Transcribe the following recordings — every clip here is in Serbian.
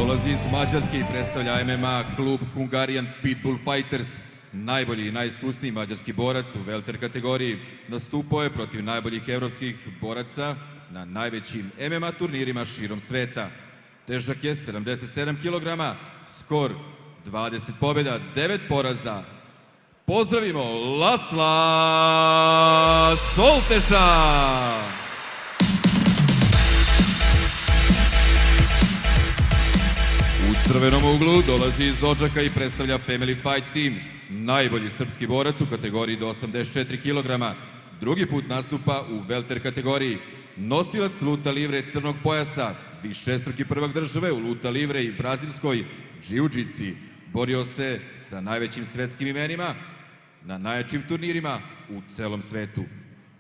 dolazi iz Mađarske i predstavlja MMA klub Hungarian Pitbull Fighters. Najbolji i najiskusniji mađarski borac u welter kategoriji nastupao je protiv najboljih evropskih boraca na najvećim MMA turnirima širom sveta. Težak je 77 kg, skor 20 pobjeda, 9 poraza. Pozdravimo Lasla Solteša! U crvenom uglu dolazi iz Odžaka i predstavlja Family Fight Team, najbolji srpski borac u kategoriji do 84 kg. Drugi put nastupa u welter kategoriji. Nosilac luta livre crnog pojasa, višestruki prvak države u luta livre i brazilskoj džiu-džici. Borio se sa najvećim svetskim imenima na najjačim turnirima u celom svetu.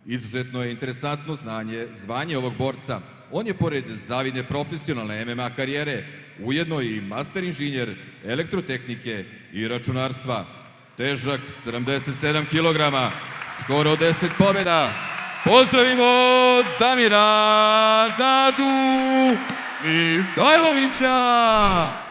Izuzetno je interesantno zvanje ovog borca. On je pored zavidne profesionalne MMA karijere ujedno i master inženjer elektrotehnike i računarstva. Težak 77 kg, skoro 10 pobjeda. Pozdravimo Damira Dadu Mihajlovića!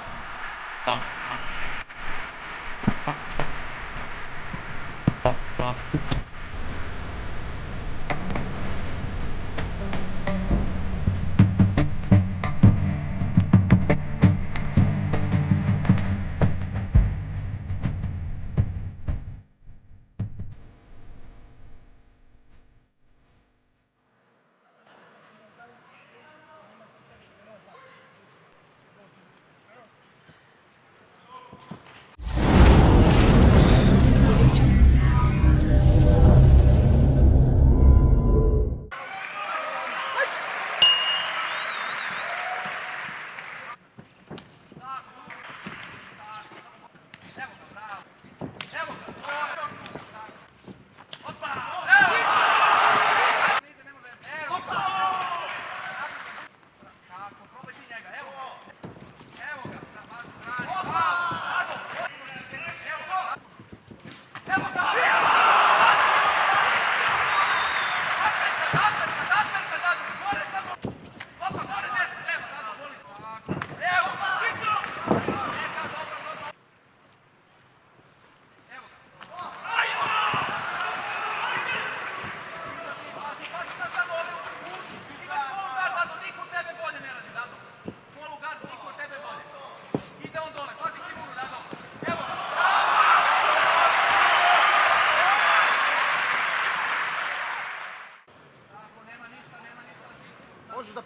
Možeš da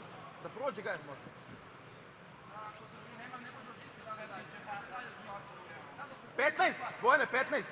prođe gajet može. 15, Bojane, 15.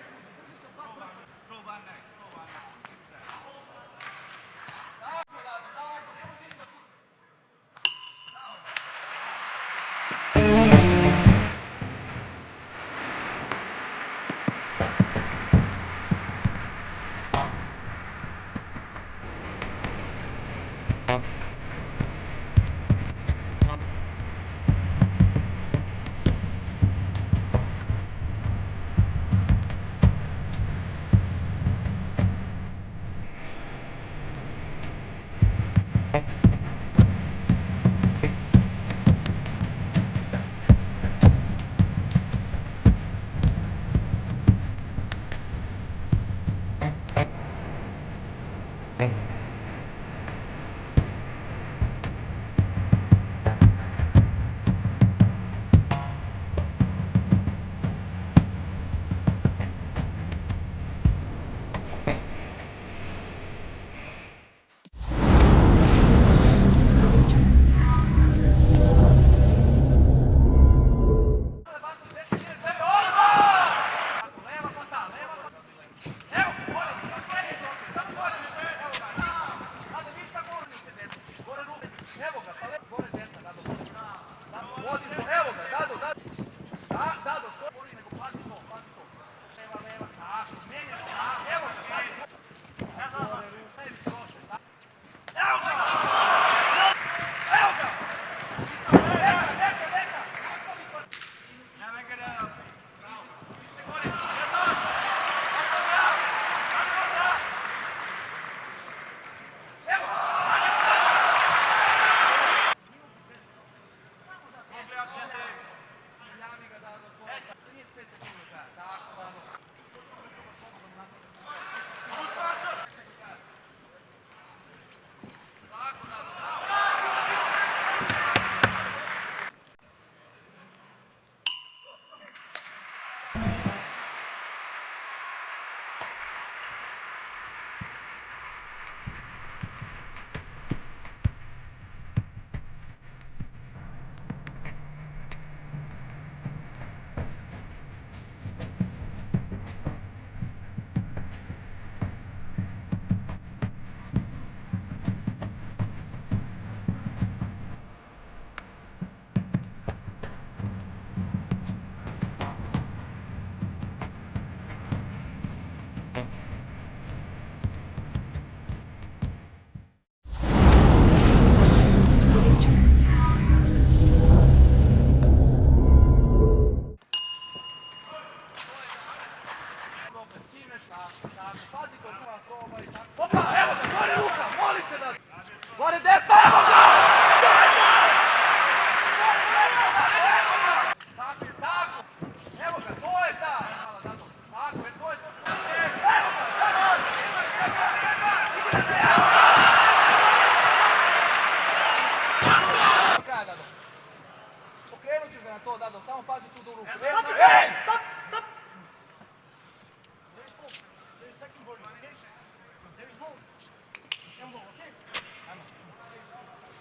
okrenut ćeš ga na to, Dado, samo pazi tu do ruku.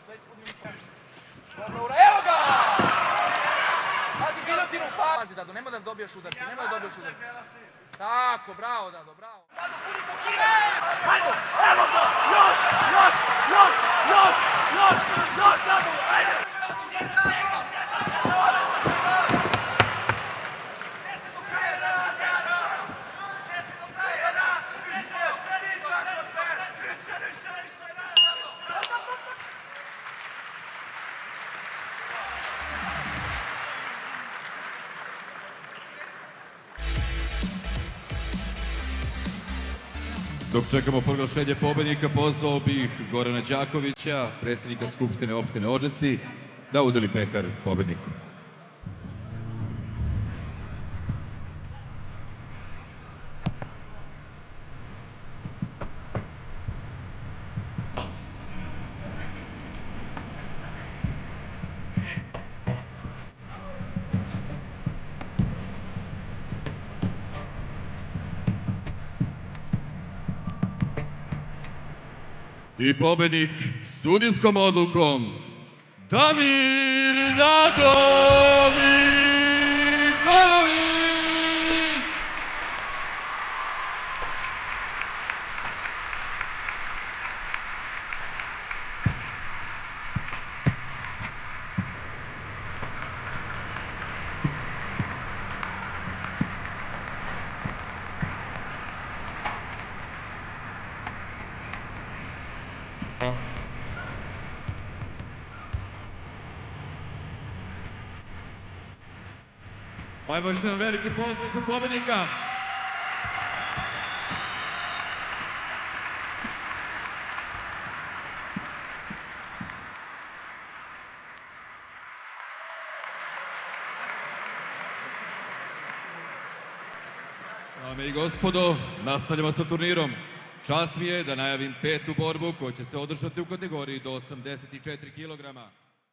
Sledeći put mi ne praviš. Dobro, evo ga! Pazi, giljotinu, pazi, Dado, nemoj da dobijaš udarke, nemoj da dobijaš udarke. Tako, bravo, Dado, bravo. Dado, puni po kile! Ajde, evo ga! Još, Dado, ajde! Dok čekamo proglašenje pobednika, pozvao bih Gorana Đakovića, predsjednika Skupštine opštine Odžaci, da udeli pehar pobedniku. I pobednik sudijskom odlukom Damir Nado Nikolović! Ajmo još jedan veliki pozdrav za pobednika! Dame i gospodo, nastavljamo sa turnirom. Čast mi je da najavim petu borbu koja će se održati u kategoriji do 84 kg.